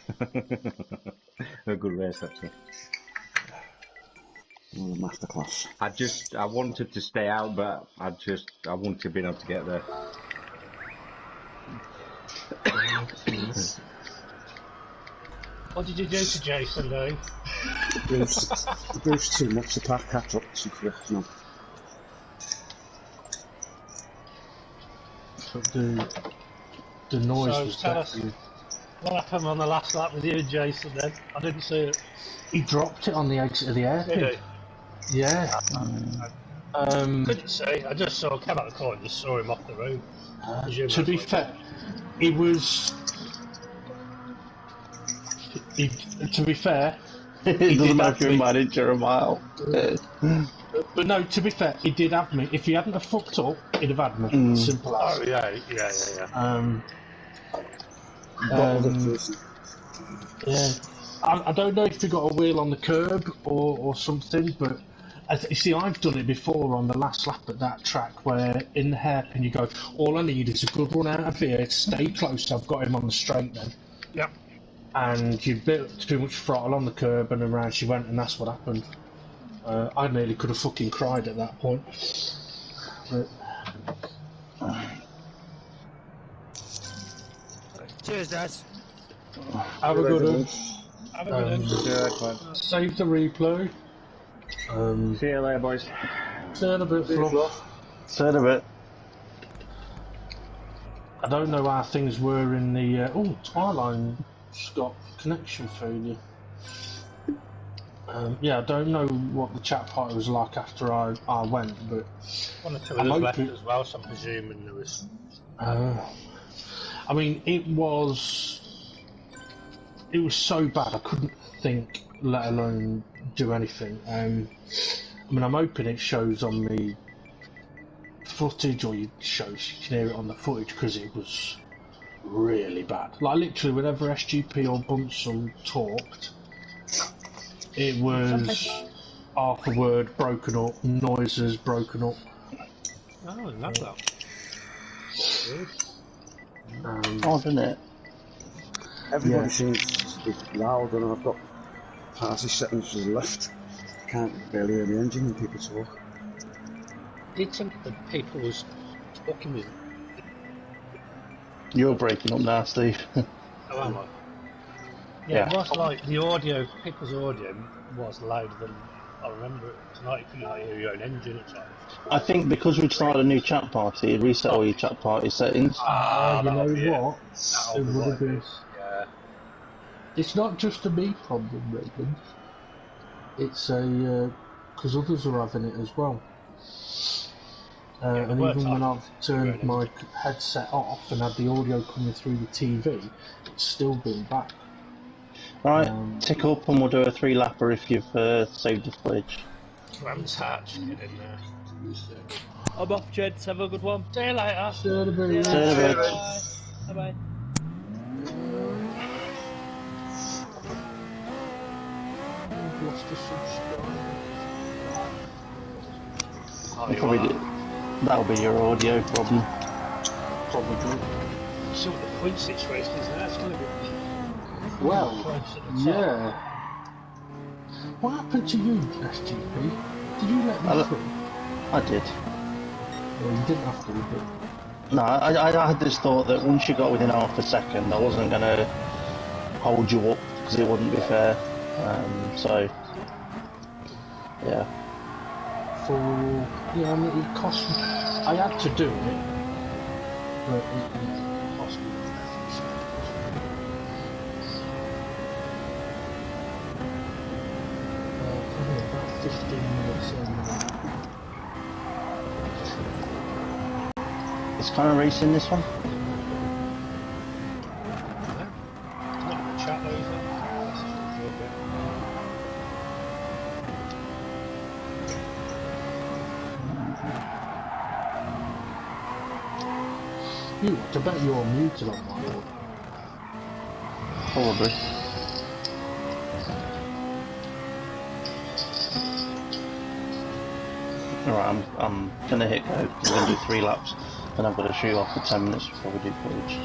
A good race, actually. Oh, the masterclass. I wanted to stay out, but I wouldn't have been able to get there. What did you do to Jason, Dave? The boost too much, the car catch up too quick, you know. The noise So was tell us definitely... what happened on the last lap with you and Jason then? I didn't see it. He dropped it on the exit of the airpin. Did he? Yeah. Couldn't see. I just saw, came out the corner and just saw him off the road. To be fair, he was... to be fair... It doesn't matter if you're in my inch or a mile. But no, to be fair, he did have me. If he hadn't have fucked up, he'd have had me. Simple as. Oh, yeah. Yeah. I don't know if he got a wheel on the curb or something, but you see, I've done it before on the last lap at that track where in the hairpin you go, all I need is a good run out of here, stay close, I've got him on the straight then. Yep. And you built too much throttle on the curb and around she went, and that's what happened. I nearly could have fucking cried at that point. But... Cheers, Daz. Have a good one. Have a good one. Save the replay. See you later, boys. See you in a bit, Fluff. See you in a bit. I don't know how things were in the... Twiline's got connection failure. Yeah, I don't know what the chat party was like after I went, but... One or two others left as well, so I'm presuming there was... I mean, it was so bad I couldn't think, let alone do anything. I mean, I'm hoping it shows on the footage, or you can hear it on the footage, because it was really bad. Like, literally, whenever SGP or Bunsen talked, It was half a word broken up, noises broken up. Oh, love that. Good. Odd, isn't it? Everybody seems to speak loud, and I've got party settings to the left. Can't barely hear the engine when people talk. I did think that people was talking with. You're breaking up now, Steve. Oh, am I? Yeah. It was like the audio, people's audio was louder than I remember it. Tonight you couldn't like hear your own engine at times. I think because we've started a new chat party, reset all your chat party settings. You know that'll be what? It would have been. Yeah. It's not just a me problem, Reagan. It's a because others are having it as well. And even when I've turned my headset off and had the audio coming through the TV, it's still been back. Right, tick up and we'll do a 3-lapper if you've saved the footage. Grand's hatch, get in there. I'm off, gents. Have a good one. See you later. See you later. Bye bye. That'll be your audio problem. Probably. See what the point situation is now. It's going to be. Well, yeah. What happened to you, SGP? Did you let me through? I did. Well, you didn't have to, but... No, I had this thought that once you got within half a second, I wasn't going to hold you up because it wouldn't be fair. So, yeah. Yeah, I mean, it cost me. I had to do it, but it cost me. Probably about 15 minutes in. Is Connor racing this one? Not in the chat though, is it? You, I bet you're muted on my board. Probably. Alright, I'm gonna hit go because we're gonna do 3 laps and I've got to shoot off for 10 minutes before we do footage.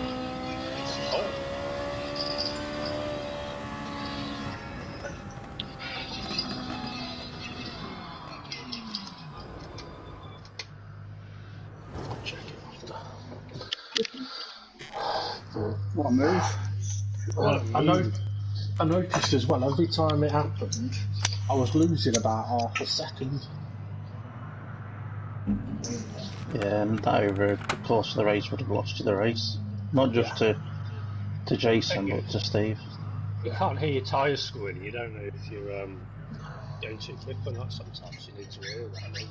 What a move. I noticed as well, every time it happened, I was losing about half a second. Yeah, and that over the course of the race would have lost you the race. Not just to Jason, but to Steve. You can't hear your tyres squealing, you don't know if you're going too quick or not. Sometimes you need to hear that. I mean.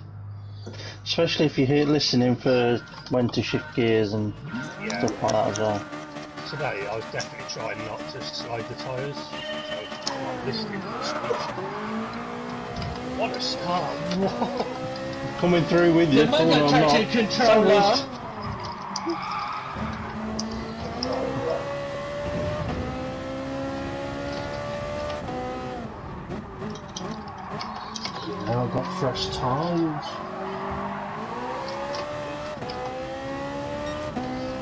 Especially if you're listening for when to shift gears and stuff like that as well. Today I was definitely trying not to slide the tyres, so I'm not listening to the speech. What a start! Whoa! Coming through with you. The mega taxi controller! Now I've got fresh tyres.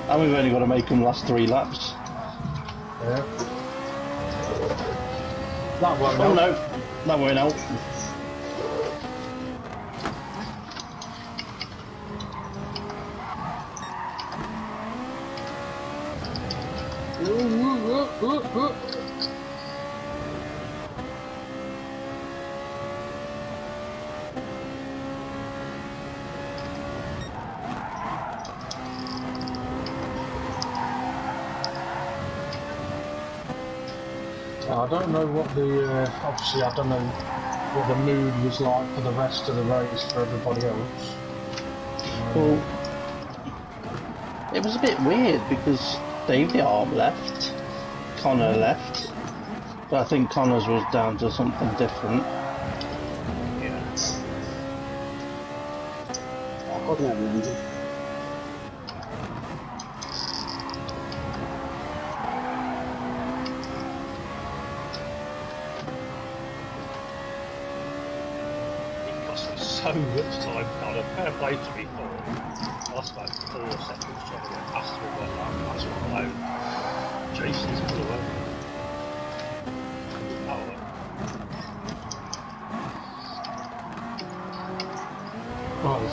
And we've only got to make them last 3 laps. Yeah. That won't help. No, that won't help. I don't know what the, obviously I don't know what the mood was like for the rest of the race for everybody else. Well, it was a bit weird because Dave the Arm left, Connor left, but I think Connor's was down to something different. Yeah. I couldn't have the engine. cost me so much time. Kind of fair play to me for. I lost about 4 seconds trying to get past me, but that's what I'm Jason's pull away.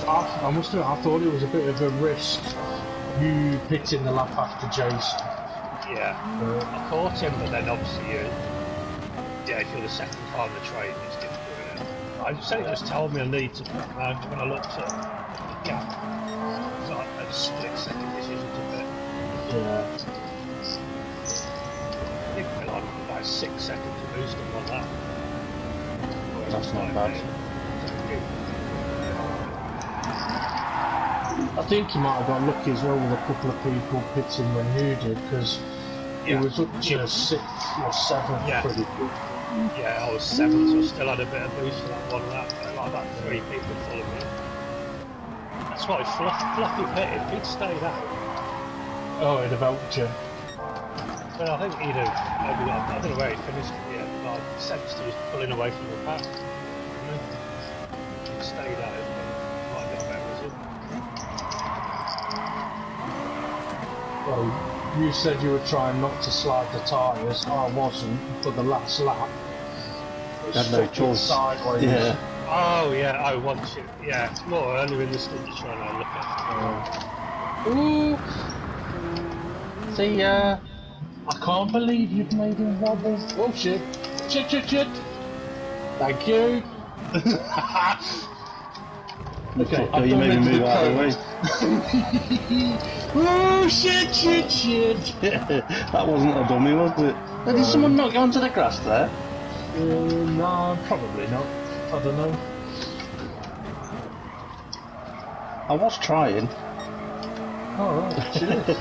I must admit, I thought it was a bit of a risk, you pitting the lap after Jason. Yeah, I caught him, but then obviously if you're the second car on the train, it's difficult, isn't it? I said it just told me I need to put around when I looked at the gap. It's like a split second decision to pit. Yeah. I think we're like about 6 seconds to boost him on that. That's not bad. I think he might have got lucky as well with a couple of people pitting when you did, because it was up to 6th or 7th pretty good. Yeah, I was 7th, so I still had a bit of boost for that one lap. Like about 3 people following me. That's why Fluffy pitted. If he'd stayed out. Oh, it'd have helped you. But I think he'd have maybe got, I don't know where he finished at the end, but I sensed he was pulling away from the pack. If he'd stayed out, it might have got a better result. Well, you said you were trying not to slide the tyres. I wasn't, for the last lap. Had no choice. Sideways. Yeah. Oh yeah, I watch it. Yeah, it's more earlier in the stint you're trying to look at. Ooh. See ya. I can't believe you've made him wobble. Oh shit. Shit. Thank you. Okay, so you made me move out of the way. Oh shit. That wasn't a dummy, was it? Did someone not go onto the grass there? No, probably not. I don't know. I was trying. Alright, shit.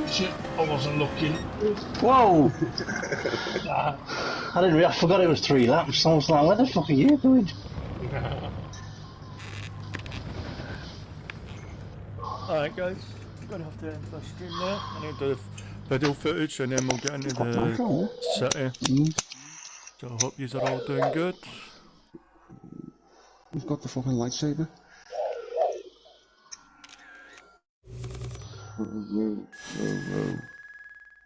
Shit, I wasn't looking. Whoa! I forgot it was 3 laps. I was like, where the fuck are you going? Alright guys, I'm gonna have to end my stream there. I need the video footage and then we'll get into the city. So I hope you are all doing good. We've got the fucking lightsaber. Whoa.